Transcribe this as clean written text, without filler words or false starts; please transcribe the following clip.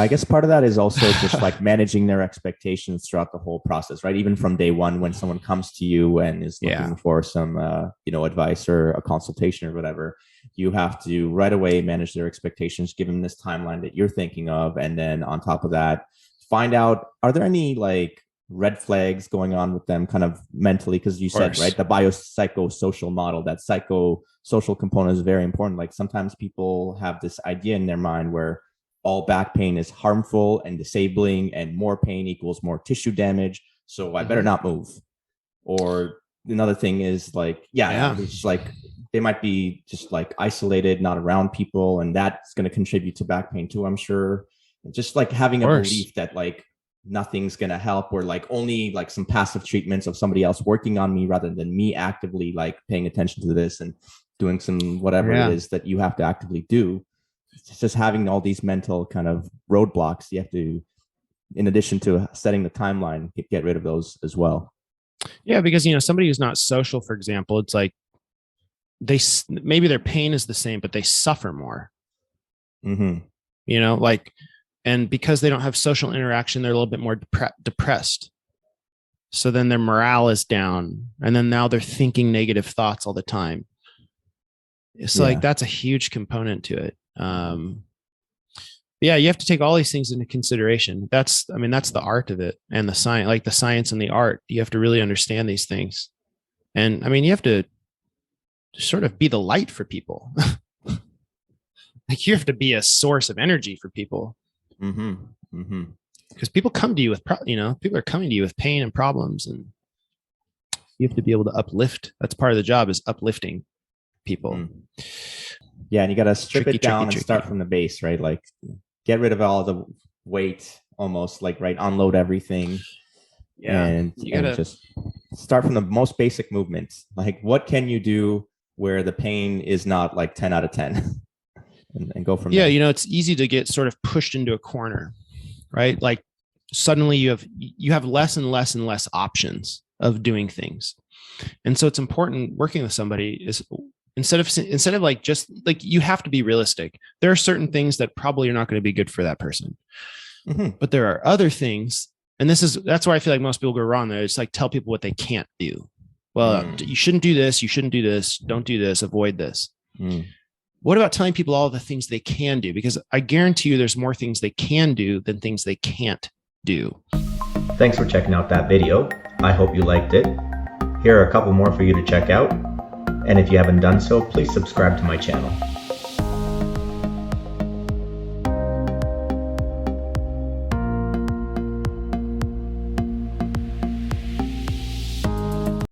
I guess part of that is also just like managing their expectations throughout the whole process, right? Even from day one, when someone comes to you and is looking for some, advice or a consultation or whatever, you have to right away manage their expectations, give them this timeline that you're thinking of. And then on top of that, find out, are there any like red flags going on with them kind of mentally? Because you said, right, the biopsychosocial model, that psychosocial component is very important. Like sometimes people have this idea in their mind where all back pain is harmful and disabling, and more pain equals more tissue damage. So I better not move. Or another thing is like, it's just like they might be just like isolated, not around people, and that's going to contribute to back pain too, I'm sure. And just like having a belief that like nothing's going to help, or like only like some passive treatments of somebody else working on me rather than me actively like paying attention to this and doing some whatever it is that you have to actively do. It's just having all these mental kind of roadblocks. You have to, in addition to setting the timeline, get rid of those as well. Yeah, because, somebody who's not social, for example, it's like maybe their pain is the same, but they suffer more. And because they don't have social interaction, they're a little bit more depressed. So then their morale is down, and then now they're thinking negative thoughts all the time. It's like, that's a huge component to it. You have to take all these things into consideration. That's the art of it, and the science, like the science and the art. You have to really understand these things. And you have to sort of be the light for people. Like you have to be a source of energy for people. Because people come to you with, people are coming to you with pain and problems, and you have to be able to uplift. That's part of the job, is uplifting people. Yeah, and you got to strip it down and start from the base, right? Like get rid of all the weight, almost like, right, unload everything. And just start from the most basic movements. Like what can you do where the pain is not like 10 out of 10 and go from there. It's easy to get sort of pushed into a corner, right? Like suddenly you have less and less and less options of doing things. And so it's important working with somebody is instead of like, just like, you have to be realistic. There are certain things that probably are not going to be good for that person, but there are other things. And that's where I feel like most people go wrong there. It's like, tell people what they can't do. Well, you shouldn't do this. You shouldn't do this. Don't do this. Avoid this. What about telling people all the things they can do? Because I guarantee you there's more things they can do than things they can't do. Thanks for checking out that video. I hope you liked it. Here are a couple more for you to check out. And if you haven't done so, please subscribe to my channel.